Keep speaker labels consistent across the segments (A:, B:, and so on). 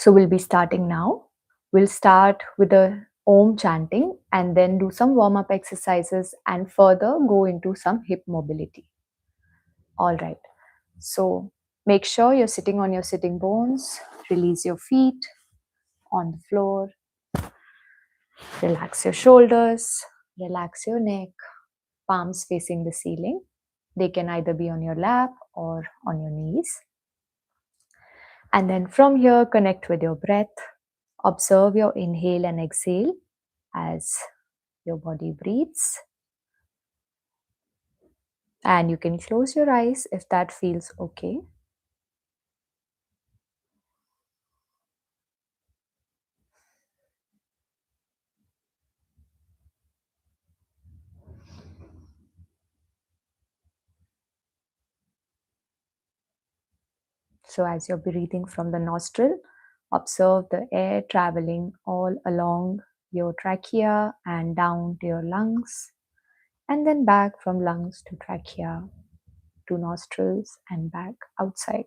A: So we'll be starting now. We'll start with the Om chanting and then do some warm-up exercises and further go into some hip mobility. All right. So make sure you're sitting on your sitting bones. Release your feet on the floor. Relax your shoulders. Relax your neck. Palms facing the ceiling. They can either be on your lap or on your knees. And then from here, connect with your breath. Observe your inhale and exhale as your body breathes. And you can close your eyes if that feels okay. So as you're breathing from the nostril, observe the air traveling all along your trachea and down to your lungs, and then back from lungs to trachea, to nostrils and back outside.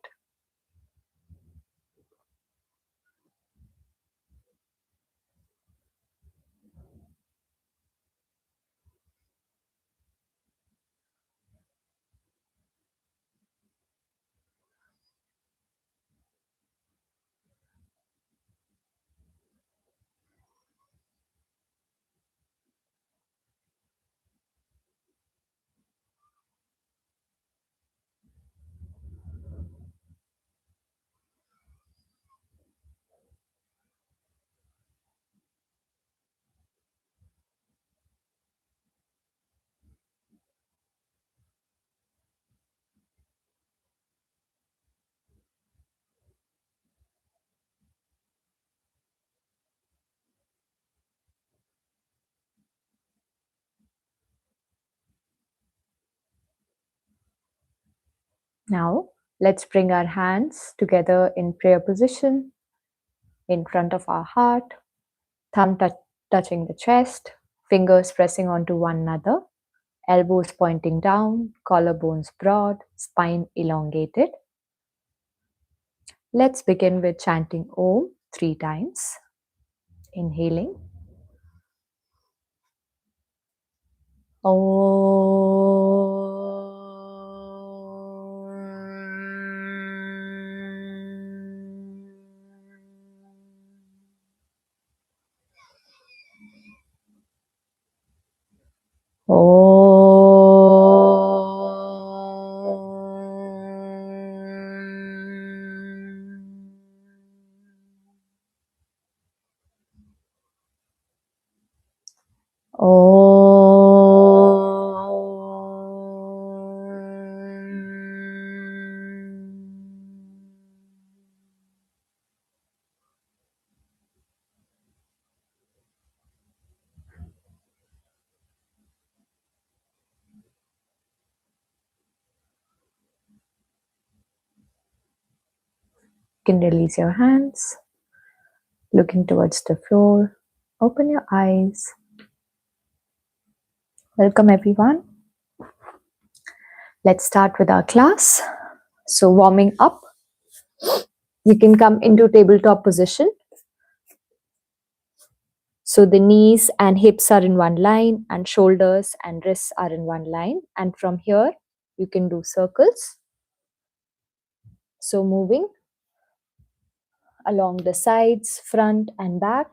A: Now, let's bring our hands together in prayer position in front of our heart, thumb touching the chest, fingers pressing onto one another, elbows pointing down, collarbones broad, spine elongated. Let's begin with chanting Om 3 times. Inhaling. You can release your hands, looking towards the floor. Open your eyes. Welcome everyone. Let's start with our class. So warming up, you can come into tabletop position. So the knees and hips are in one line and shoulders and wrists are in one line. And from here, you can do circles. So moving along the sides, front and back.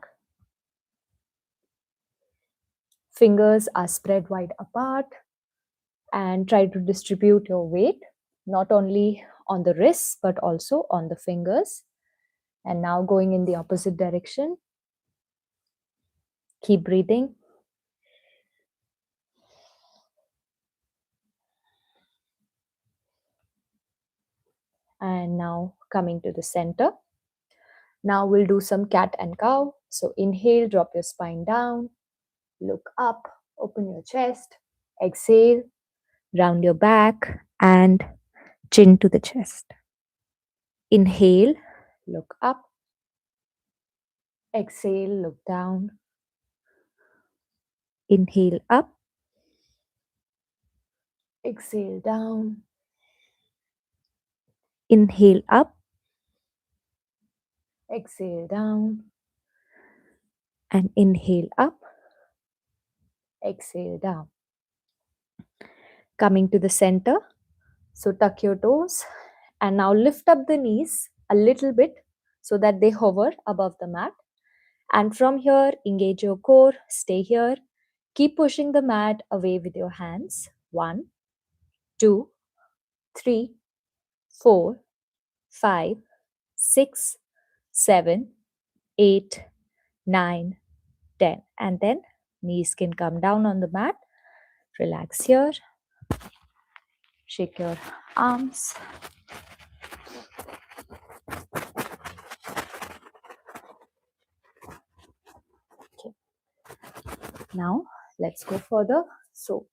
A: Fingers are spread wide apart and try to distribute your weight, not only on the wrists, but also on the fingers. And now going in the opposite direction. Keep breathing. And now coming to the center. Now we'll do some cat and cow. So inhale, drop your spine down, look up, open your chest, exhale, round your back and chin to the chest. Inhale, look up, exhale, look down, inhale up, exhale down, inhale up, Exhale down. And inhale up. Exhale down. Coming to the center. So tuck your toes. And now lift up the knees a little bit so that they hover above the mat. And from here, engage your core. Stay here. Keep pushing the mat away with your hands. 1, 2, 3, 4, 5, 6, 7, 8, 9, 10. And then knees can come down on the mat. Relax here. Shake your arms. Okay. Now let's go further. So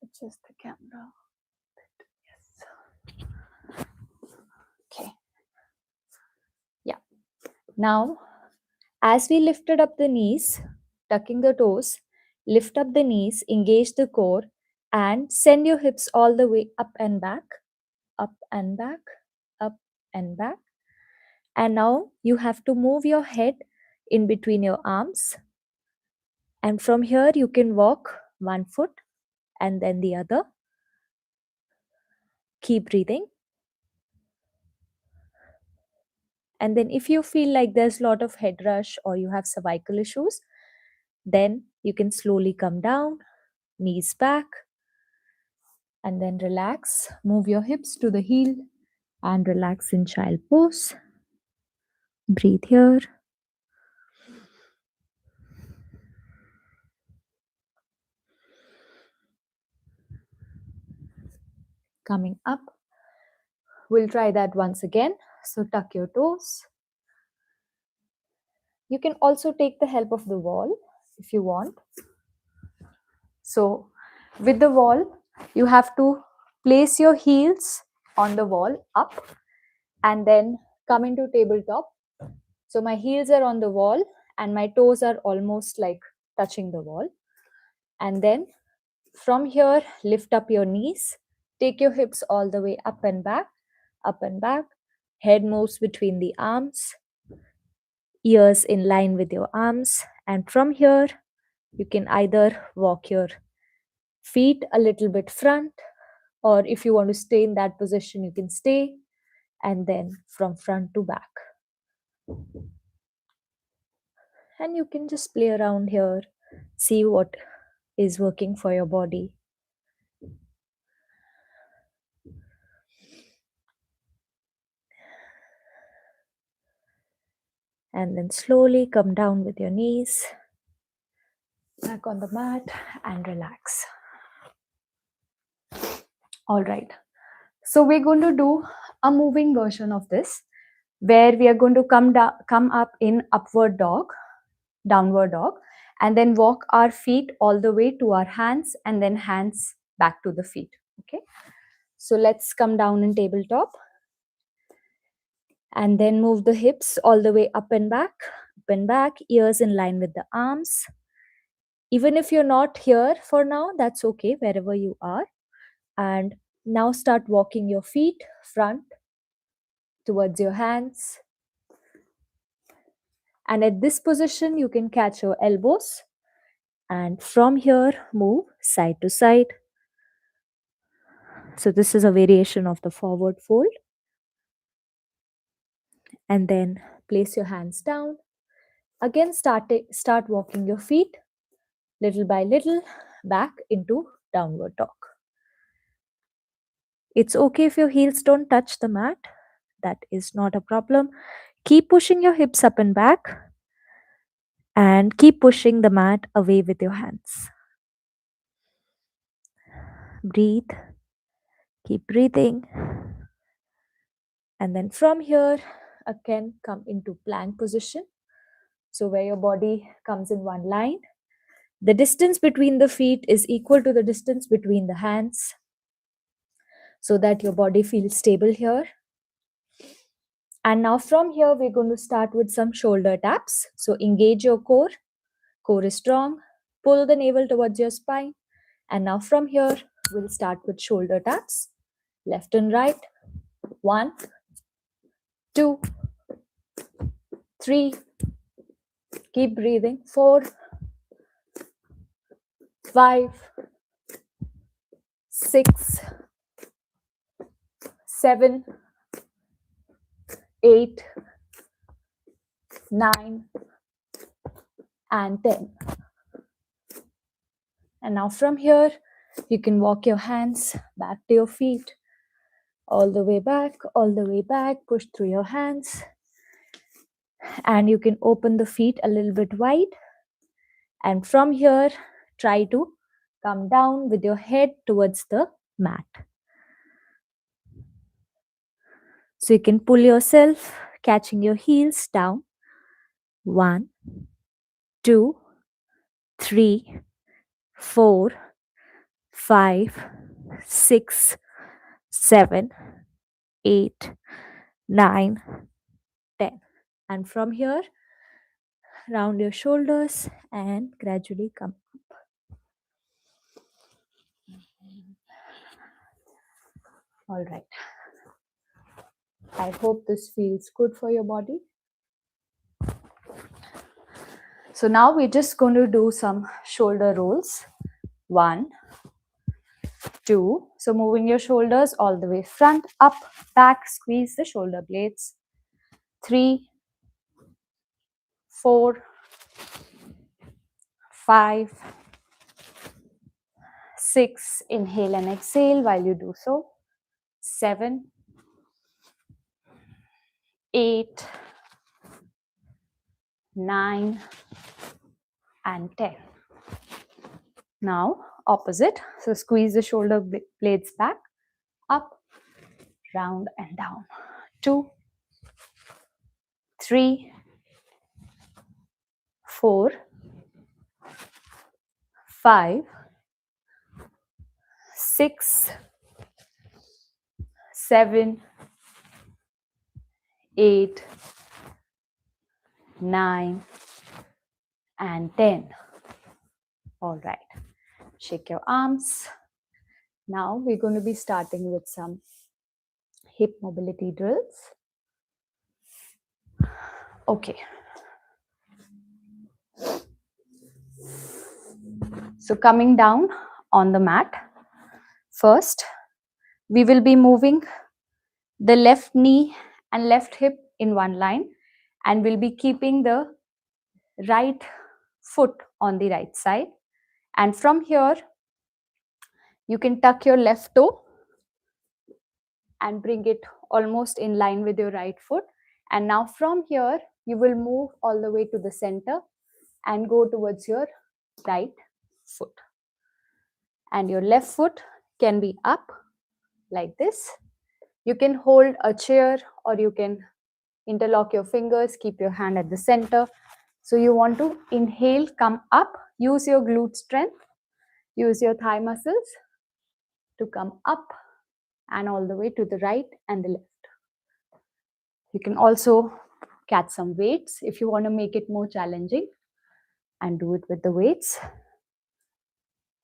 A: adjust the camera. Yes. Okay. Yeah. Now, as we lifted up the knees, tucking the toes, lift up the knees, engage the core, and send your hips all the way up and back, up and back, up and back. And now you have to move your head in between your arms. And from here, you can walk one foot and then the other. Keep breathing. And then if you feel like there's a lot of head rush or you have cervical issues, then you can slowly come down, knees back, and then relax. Move your hips to the heel and relax in child pose. Breathe here. Coming up. We'll try that once again. So tuck your toes. You can also take the help of the wall if you want. So with the wall, you have to place your heels on the wall up and then come into tabletop. So my heels are on the wall and my toes are almost like touching the wall. And then from here, lift up your knees. Take your hips all the way up and back, up and back. Head moves between the arms, ears in line with your arms. And from here, you can either walk your feet a little bit front, or if you want to stay in that position, you can stay. And then from front to back. And you can just play around here, see what is working for your body. And then slowly come down with your knees back on the mat and relax. All right. So we're going to do a moving version of this where we are going to come up in upward dog, downward dog, and then walk our feet all the way to our hands and then hands back to the feet. Okay. So let's come down in tabletop and then move the hips all the way up and back, ears in line with the arms. Even if you're not here for now, that's okay, wherever you are. And now start walking your feet front towards your hands. And at this position, you can catch your elbows. And from here, move side to side. So this is a variation of the forward fold. And then place your hands down. Again, start walking your feet little by little back into downward dog. It's okay if your heels don't touch the mat. That is not a problem. Keep pushing your hips up and back and keep pushing the mat away with your hands. Breathe. Keep breathing. And then from here, again, come into plank position. So where your body comes in one line. The distance between the feet is equal to the distance between the hands so that your body feels stable here. And now from here, we're going to start with some shoulder taps. So engage your core. Core is strong. Pull the navel towards your spine. And now from here, we'll start with shoulder taps. Left and right. 1, 2, 3, keep breathing, 4, 5, 6, 7, 8, 9, and 10. And now from here, you can walk your hands back to your feet, all the way back, push through your hands. And you can open the feet a little bit wide. And from here, try to come down with your head towards the mat. So you can pull yourself, catching your heels down. 1, 2, 3, 4, 5, 6, 7, 8, 9, 10. And from here, round your shoulders and gradually come up. All right. I hope this feels good for your body. So now we're just going to do some shoulder rolls. 1, 2. So moving your shoulders all the way front, up, back, squeeze the shoulder blades. 3, 4, 5, 6. Inhale and exhale while you do so. 7, 8, 9, and 10. Now opposite. So squeeze the shoulder blades back, up, round and down. 2, 3, 4, 5, 6, 7, 8, 9, and 10. All right. Shake your arms. Now we're going to be starting with some hip mobility drills. Okay. So coming down on the mat, first we will be moving the left knee and left hip in one line, and we'll be keeping the right foot on the right side. And from here, you can tuck your left toe and bring it almost in line with your right foot. And now from here, you will move all the way to the center and go towards your right foot. And your left foot can be up like this. You can hold a chair or you can interlock your fingers, keep your hand at the center. So you want to inhale, come up, use your glute strength, use your thigh muscles to come up and all the way to the right and the left. You can also catch some weights if you want to make it more challenging and do it with the weights.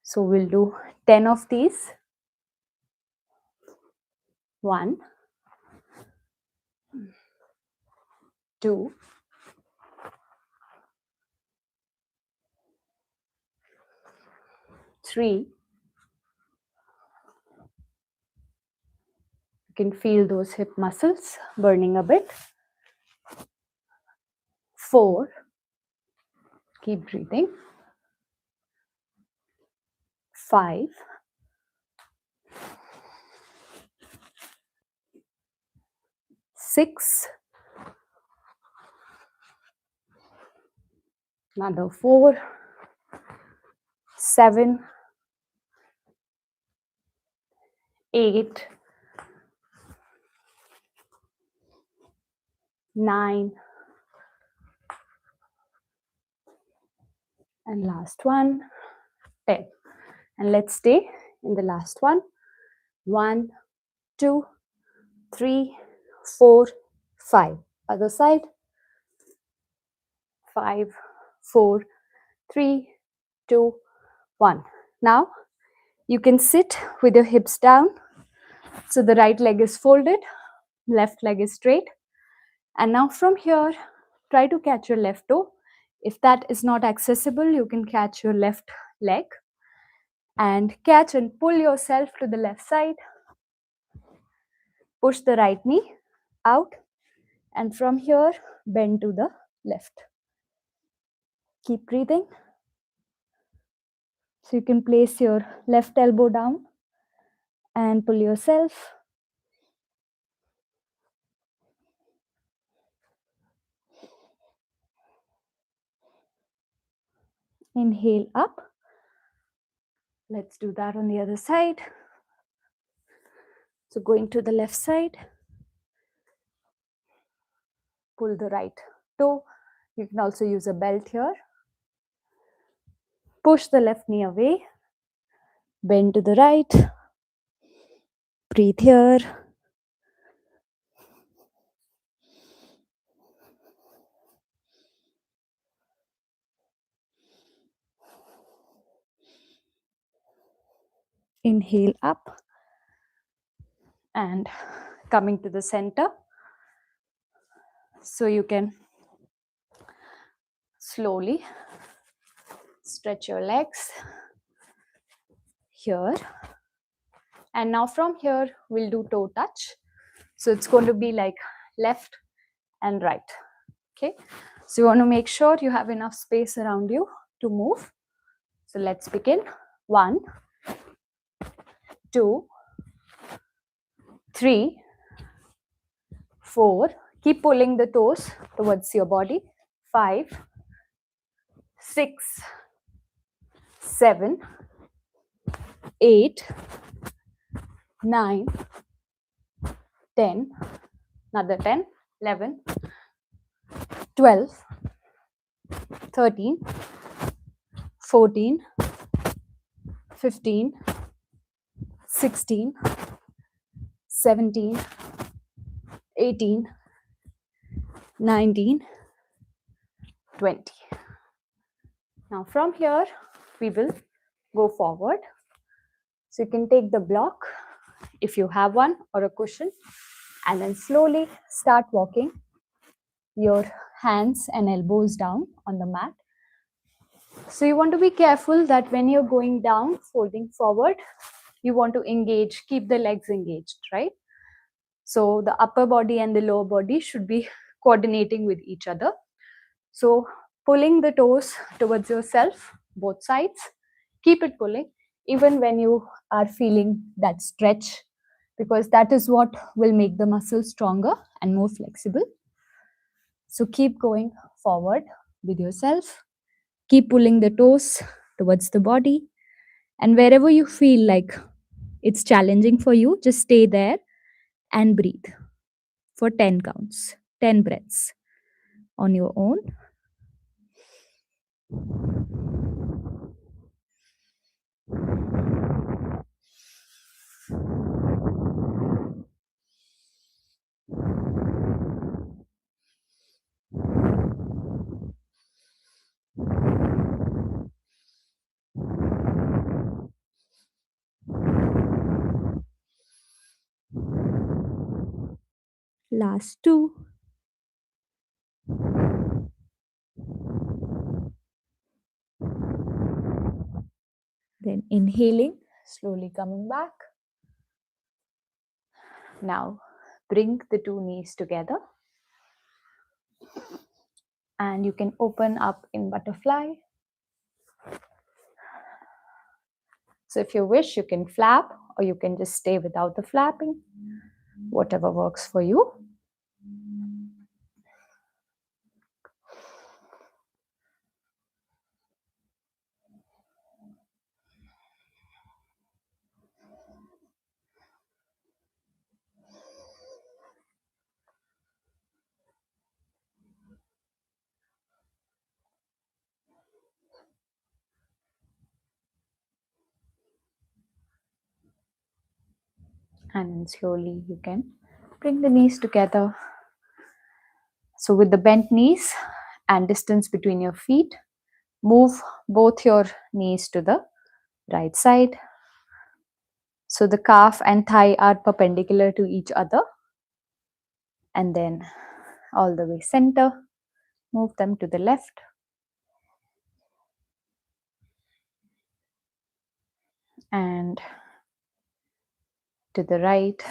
A: So we'll do 10 of these. 1, 2, 3. You can feel those hip muscles burning a bit. 4. Keep breathing. 5. 6. Another 4. 7. 8. 9. And last one, 10. And let's stay in the last one. 1, 2, 3, 4, 5. Other side. 5, 4, 3, 2, 1. Now you can sit with your hips down. So the right leg is folded, left leg is straight. And now from here, try to catch your left toe. If that is not accessible, you can catch your left leg and catch and pull yourself to the left side. Push the right knee out, and from here, bend to the left. Keep breathing. So you can place your left elbow down and pull yourself. Inhale up. Let's do that on the other side. So going to the left side, pull the right toe. You can also use a belt here. Push the left knee away. Bend to the right. Breathe here. Inhale up. And coming to the center. So you can slowly stretch your legs here. And now from here, we'll do toe touch. So it's going to be like left and right. Okay. So you want to make sure you have enough space around you to move. So let's begin. 1, 2, 3, 4. Keep pulling the toes towards your body. 5, 6, 7, 8, 9, 10, another 10, 11, 12, 13, 14, 15, 16, 17, 18, 19, 20. Now from here, we will go forward. So you can take the block, if you have one, or a cushion, and then slowly start walking your hands and elbows down on the mat. So you want to be careful that when you're going down, folding forward, you want to engage, keep the legs engaged, right? So the upper body and the lower body should be coordinating with each other. So pulling the toes towards yourself, both sides, keep it pulling, even when you are feeling that stretch, because that is what will make the muscles stronger and more flexible. So keep going forward with yourself. Keep pulling the toes towards the body. And wherever you feel like it's challenging for you, just stay there and breathe for 10 counts, 10 breaths on your own. Last 2. Then inhaling, slowly coming back. Now bring the 2 knees together. And you can open up in butterfly. So if you wish, you can flap, or you can just stay without the flapping, whatever works for you. And then slowly you can bring the knees together. So with the bent knees and distance between your feet, move both your knees to the right side. So the calf and thigh are perpendicular to each other. And then all the way center. Move them to the left. And to the right.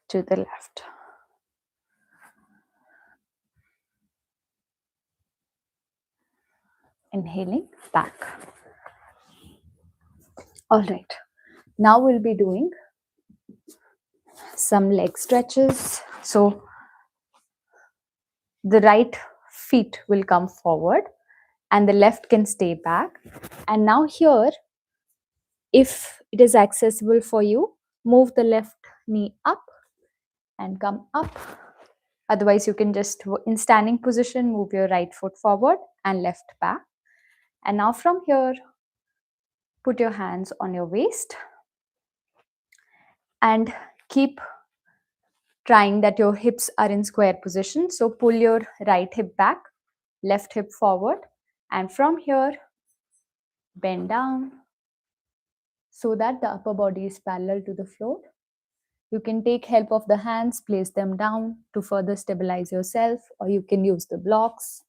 A: To the left. Inhaling back. All right. Now we'll be doing some leg stretches. So the right feet will come forward and the left can stay back. And now here, if it is accessible for you, move the left knee up and come up. Otherwise, you can just, in standing position, move your right foot forward and left back. And now from here, put your hands on your waist and keep trying that your hips are in square position. So pull your right hip back, left hip forward, and from here, bend down so that the upper body is parallel to the floor. You can take help of the hands, place them down to further stabilize yourself, or you can use the blocks.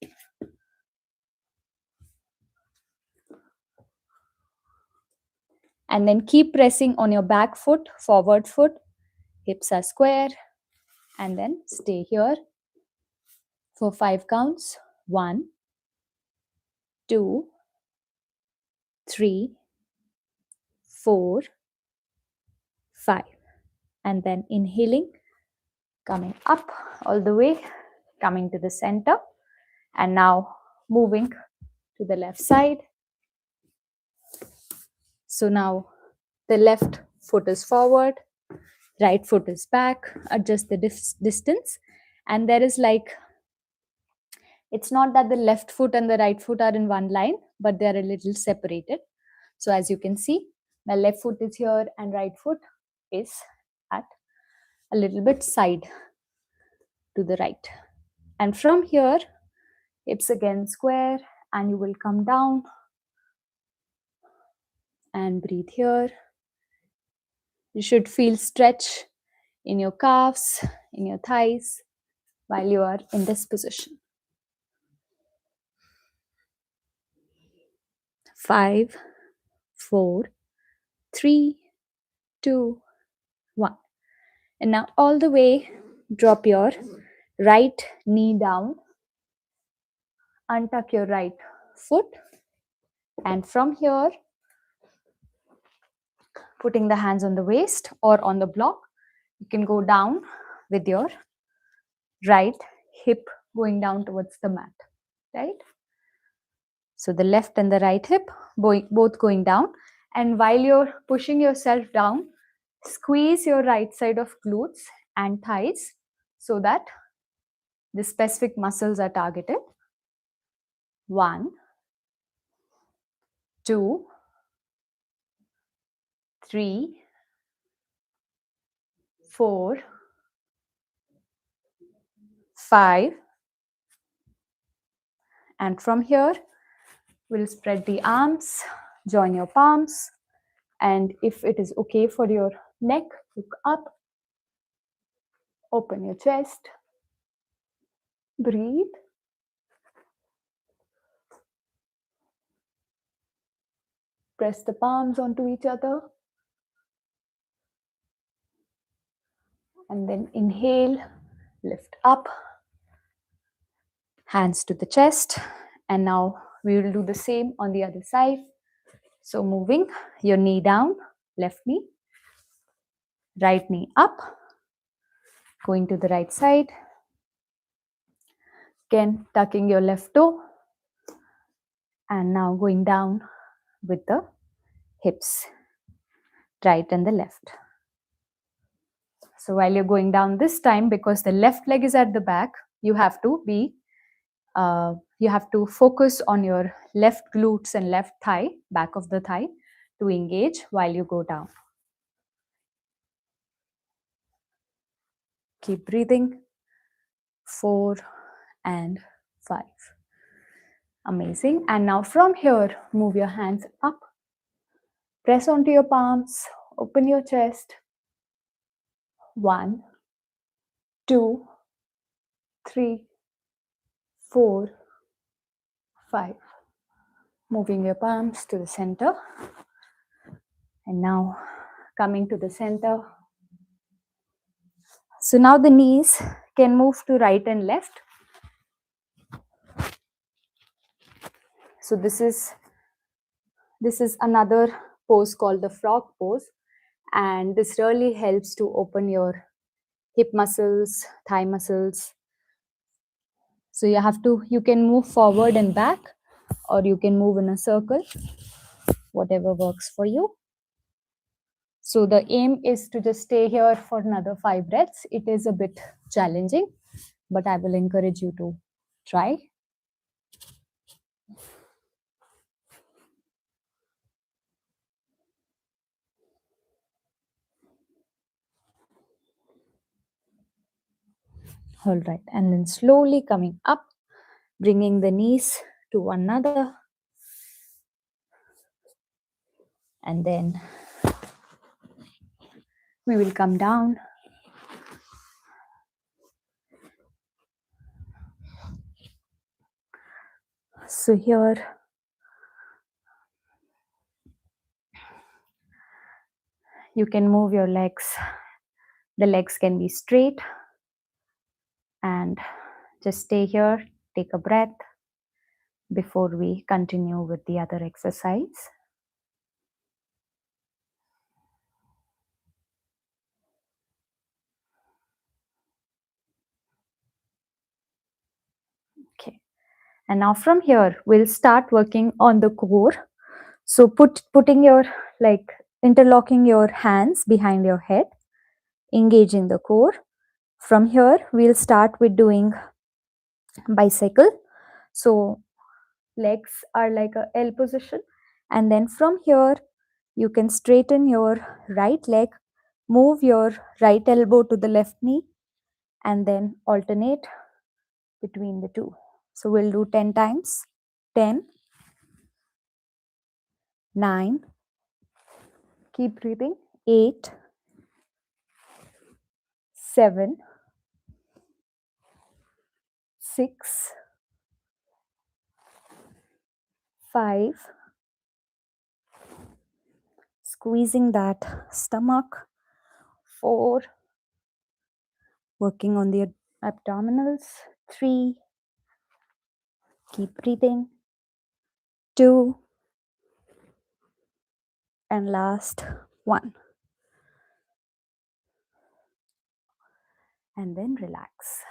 A: And then keep pressing on your back foot, forward foot, hips are square, and then stay here for 5 counts. 1, 2, 3, 4, 5. And then inhaling, coming up all the way, coming to the center, and now moving to the left side. So now the left foot is forward, right foot is back, adjust the distance, and there is like, it's not that the left foot and the right foot are in one line, but they are a little separated. So as you can see, my left foot is here and right foot is at a little bit side to the right. And from here, hips again square, and you will come down and breathe here. You should feel stretch in your calves, in your thighs while you are in this position. 5, 4, 3, 2, 1. And now all the way, drop your right knee down, untuck your right foot, and from here, putting the hands on the waist or on the block, you can go down with your right hip going down towards the mat, right? So the left and the right hip both going down, and while you're pushing yourself down, squeeze your right side of glutes and thighs so that the specific muscles are targeted. 1, 2, 3, 4, 5, and from here we'll spread the arms, join your palms, and if it is okay for your neck, look up, open your chest, breathe. Press the palms onto each other. And then inhale, lift up, hands to the chest. And now we will do the same on the other side. So moving your knee down, left knee, right knee up, going to the right side. Again, tucking your left toe. And now going down with the hips, right and the left. So while you're going down this time, because the left leg is at the back, you have to focus on your left glutes and left thigh, back of the thigh, to engage while you go down. Keep breathing. 4 and 5. Amazing. And now from here, move your hands up. Press onto your palms, open your chest, 1, 2, 3, 4, 5. Moving your palms to the center. And now coming to the center. So now the knees can move to right and left. So this is another pose called the frog pose, and this really helps to open your hip muscles, thigh muscles. So you can move forward and back, or you can move in a circle, whatever works for you. So the aim is to just stay here for another 5 breaths. It is a bit challenging, but I will encourage you to try. All right, and then slowly coming up, bringing the knees to one another, and then we will come down. So here, you can move your legs. The legs can be straight, and just stay here, take a breath before we continue with the other exercise. Okay. And now from here, we'll start working on the core. So putting your, like, interlocking your hands behind your head, engaging the core. From here, we'll start with doing bicycle. So legs are like a L position. And then from here, you can straighten your right leg, move your right elbow to the left knee, and then alternate between the two. So we'll do 10 times. 10, 9, keep breathing. 8, 7, 6, 5, squeezing that stomach. 4, working on the abdominals. 3, keep breathing. 2, and last 1. And then relax.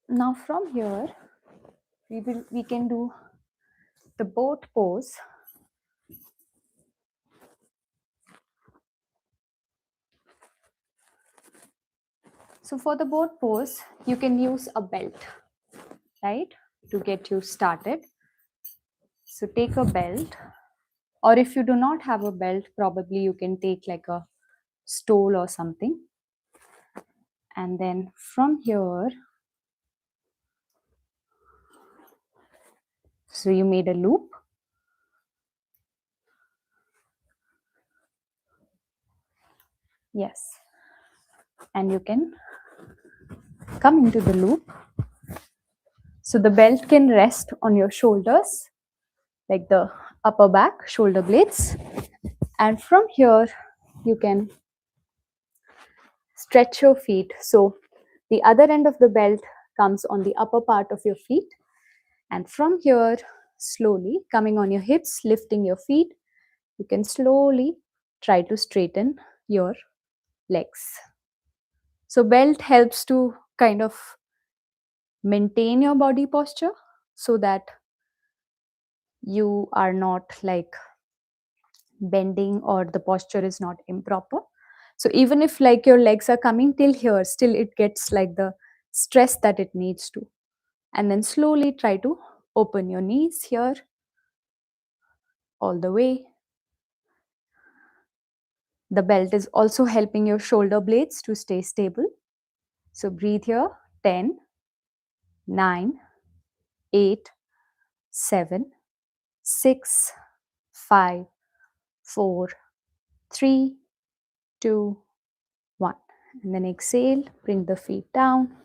A: Now from here, we can do the boat pose. So for the boat pose, you can use a belt, right, to get you started. So take a belt, or if you do not have a belt, probably you can take like a stole or something. And then from here, so you made a loop. Yes. And you can come into the loop. So the belt can rest on your shoulders, like the upper back, shoulder blades. And from here, you can stretch your feet. So the other end of the belt comes on the upper part of your feet. And from here, slowly coming on your hips, lifting your feet, you can slowly try to straighten your legs. So belt helps to kind of maintain your body posture so that you are not like bending or the posture is not improper. So even if like your legs are coming till here, still it gets like the stress that it needs to. And then slowly try to open your knees here all the way. The belt is also helping your shoulder blades to stay stable. So breathe here. 10, 9, 8, 7, 6, 5, 4, 3, 2, 1. And then exhale, bring the feet down.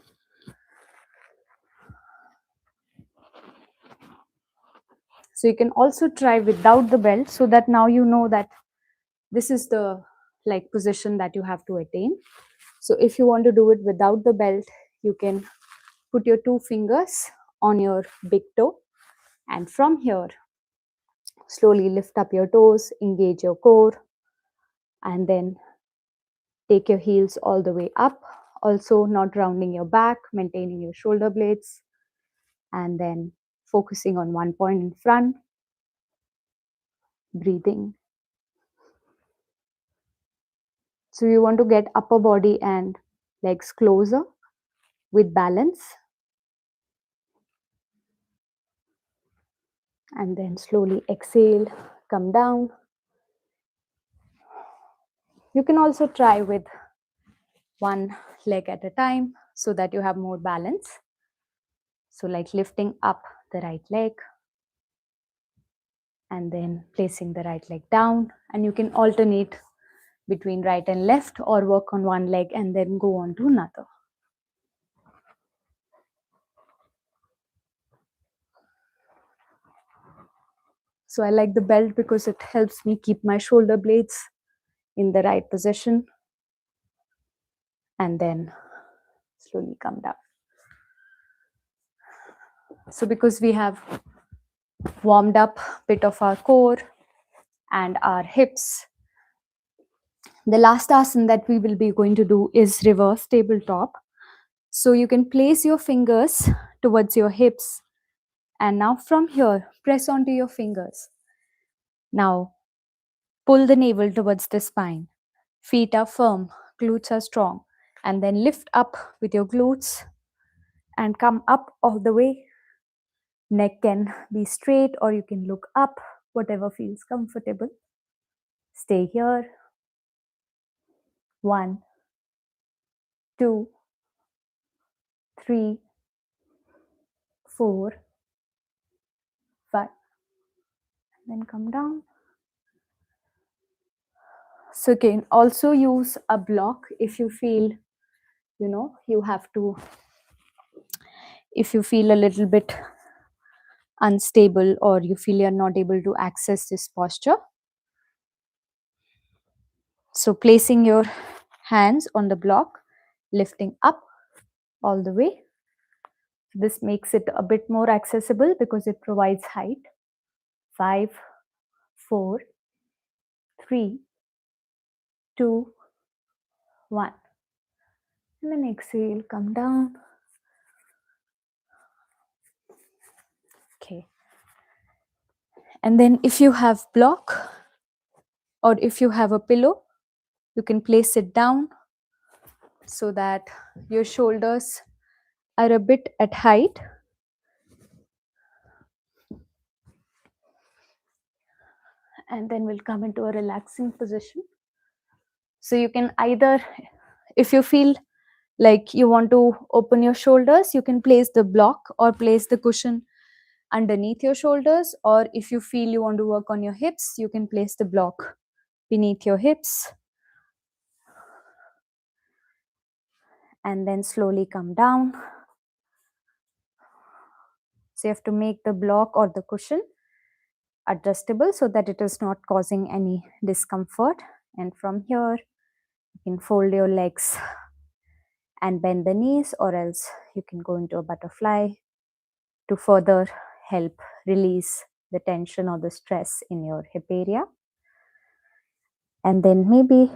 A: So you can also try without the belt, so that now you know that this is the position that you have to attain. So if you want to do it without the belt, you can put your 2 fingers on your big toe, and from here slowly lift up your toes, engage your core, and then take your heels all the way up, also not rounding your back, maintaining your shoulder blades, and then focusing on one point in front, breathing. So you want to get upper body and legs closer with balance, and then slowly exhale, come down. You can also try with one leg at a time so that you have more balance. So like lifting up the right leg and then placing the right leg down, and you can alternate between right and left or work on one leg and then go on to another. So I like the belt because it helps me keep my shoulder blades in the right position, and then slowly come down. So because we have warmed up a bit of our core and our hips, the last asana that we will be going to do is reverse tabletop. So you can place your fingers towards your hips, and now from here press onto your fingers. Now pull the navel towards the spine. Feet are firm, glutes are strong, and then lift up with your glutes and come up all the way. Neck can be straight or you can look up, whatever feels comfortable. Stay here. 1, 2, 3, 4, 5. Then come down. So you can also use a block if you feel, you have to, if you feel a little bit unstable or you feel you're not able to access this posture. So placing your hands on the block, lifting up all the way. This makes it a bit more accessible because it provides height. 5, 4, 3, 2, 1. And then exhale, come down. Okay. And then if you have block or if you have a pillow, you can place it down so that your shoulders are a bit at height. And then we'll come into a relaxing position. So you can either, if you feel like you want to open your shoulders, you can place the block or place the cushion underneath your shoulders, or if you feel you want to work on your hips, you can place the block beneath your hips and then slowly come down. So you have to make the block or the cushion adjustable so that it is not causing any discomfort. And from here, you can fold your legs and bend the knees, or else you can go into a butterfly to further help release the tension or the stress in your hip area. And then maybe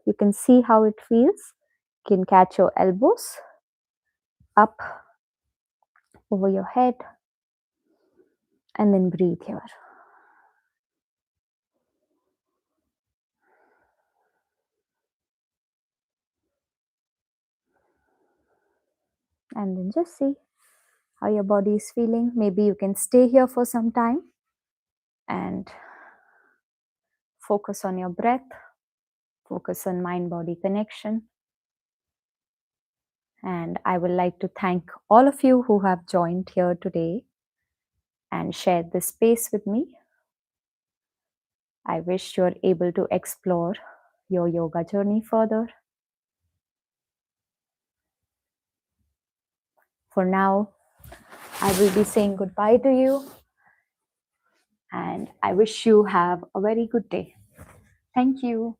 A: you can see how it feels. You can catch your elbows up over your head and then breathe here. And then just see how your body is feeling. Maybe you can stay here for some time and focus on your breath, focus on mind-body connection. And I would like to thank all of you who have joined here today.
B: and share this space with me. I wish you're able to explore your yoga journey further. For now, I will be saying goodbye to you, and I wish you have a very good day. Thank you.